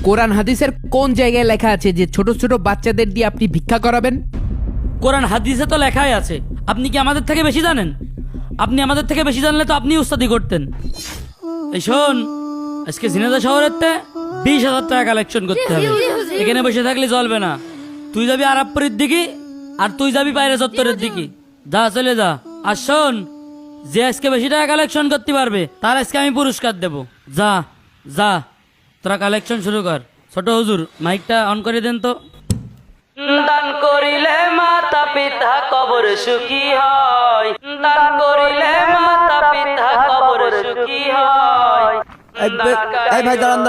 কোরআন হাদিসের কোন জায়গায় লেখা আছে যে ছোট ছোট বাচ্চাদের দিয়ে আপনি ভিক্ষা করাবেন? কোরআন হাদিসে তো লেখাই আছে। আপনি কি আমাদের থেকে বেশি জানেন? আপনি আমাদের থেকে বেশি জানলে তো আপনি উস্তাদি করতেন। এই শোন, আজকে ঝিনাইদহ শহরের 20,000 টাকা কালেকশন করতে হবে। এখানে বসে থাকলে চলবে না। তুই যাবি আরাবপুরের দিকে আর তুই যাবি বাইরে চত্বরের দিকে। যা, চলে যা। আর শোন, যে আজকে বেশি টাকা কালেকশন করতে পারবে তার আজকে আমি পুরস্কার দেব। যা যা, তোরা কালেকশন শুরু কর। ছোট হুজুর, মাইকটা অন করে দেন তো। দান করিলে মাতা পিতা কবর সুখী হয়, দান করিলে মাতা পিতা কবর সুখী হয়। ভাই দাঁড়ান।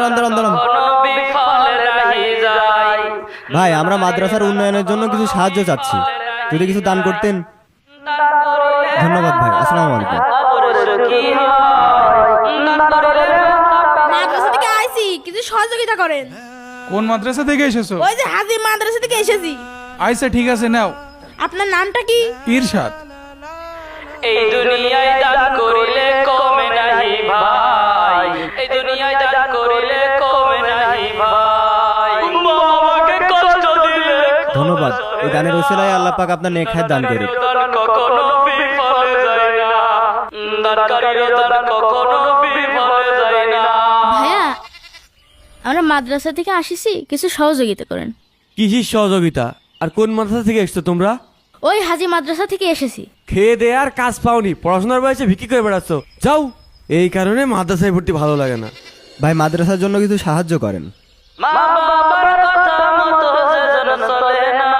ভাই, আমরা মাদ্রাসার উন্নয়নের জন্য কিছু সাহায্য চাচ্ছি, যদি কিছু দান করতেন। ধন্যবাদ ভাই, আসসালামু আলাইকুম। মাদ্রাসা থেকে আইছি, কিছু সহযোগিতা করেন। কোন মাদ্রাসা থেকে এসেছো? ওই যে হাজি মাদ্রাসা থেকে এসেছি। আচ্ছা ঠিক আছে, নাও। আপনার নামটা কি? ইরশাদ। এই দুনিয়ায় দান করিলে কমে নাহি ভাই, এই দুনিয়ায় দান করিলে কমে নাহি ভাই। বাবাকে কষ্ট দিলে ধন্যবাদ। এই দানের উসিলায় আল্লাহ পাক আপনার নেক হায়াত দান করুন। দান কখনো বিফলে যায় না, দানকারীর দান কখনো বিফলে যায় না। ভাইয়া, আমরা মাদ্রাসা থেকে আসিছি, কিছু সহযোগিতা করেন। কিসের সহযোগিতা? আর কোন মাদ্রাসা থেকে এসছো তোমরা? ওই হাজি মাদ্রাসা থেকে এসেছি। খেয়ে দে আর কাজ পাওনি, পড়াশোনার বয়সে ভিক্ষি করে বেড়াচ্ছ। যাও। এই কারণে মাদ্রাসায় ভর্তি ভালো লাগে না। ভাই, মাদ্রাসার জন্য কিছু সাহায্য করেন। মা বাবার কথা মতো যেজন চলে না,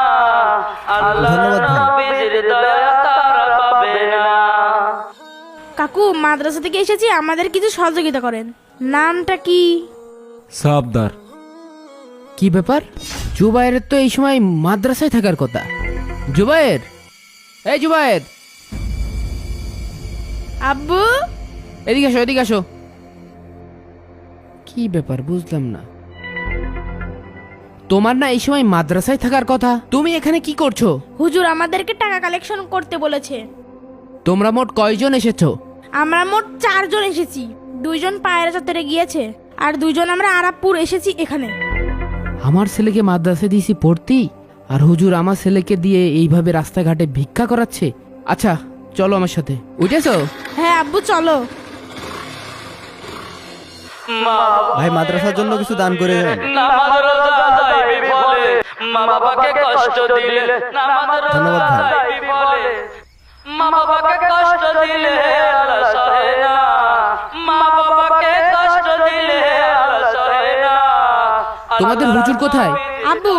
ধন্যবাদ ভাই। নবীর দয়া তারা পাবে না। কাকু, মাদ্রাসা থেকে এসেছি, আমাদের কিছু সহযোগিতা করেন। নামটা কি? সাবদার। কি ব্যাপার? জুবায়ের তো এই সময় মাদ্রাসায় থাকার কথা। জুবায়ের, এই জুবায়ের, আব্বু, এদিকে আসো, এদিকে আসো। কি ব্যাপার বুঝলাম না। তোমার না এই সময় মাদ্রাসায় থাকার কথা, তুমি এখানে কি করছো? হুজুর আমাদেরকে টাকা কালেকশন করতে বলেছে। তোমরা মোট কয়জন এসেছো? আমরা মোট 4 জন এসেছি। 2 জন পায়রা চত্বরে গিয়েছে, আর 2 জন আমরা আরাবপুর এসেছি এখানে। আমার ছেলেকে মাদ্রাসায় দিয়েছি পড়তি, আর হুজুর আমার ছেলেকে দিয়ে এইভাবে রাস্তাঘাটে ভিক্ষা করাচ্ছে। আচ্ছা চলো আমার সাথে। উঠেছো? হ্যাঁ আব্বু, চলো। ভাই, মাদ্রাসার জন্য কিছু দান করে দেন। নামাজ রোজা যায় বিফলে, মা বাবাকে কষ্ট দিলে নামাজ ধন্যবাদ রোজা ভাই। যায় বিফলে, মা বাবাকে কষ্ট দিলে আল্লাহ সহে না, মা বাবাকে কষ্ট দিলে আল্লাহ সহে না। তোমাদের হুজুর কোথায়? আব্বু,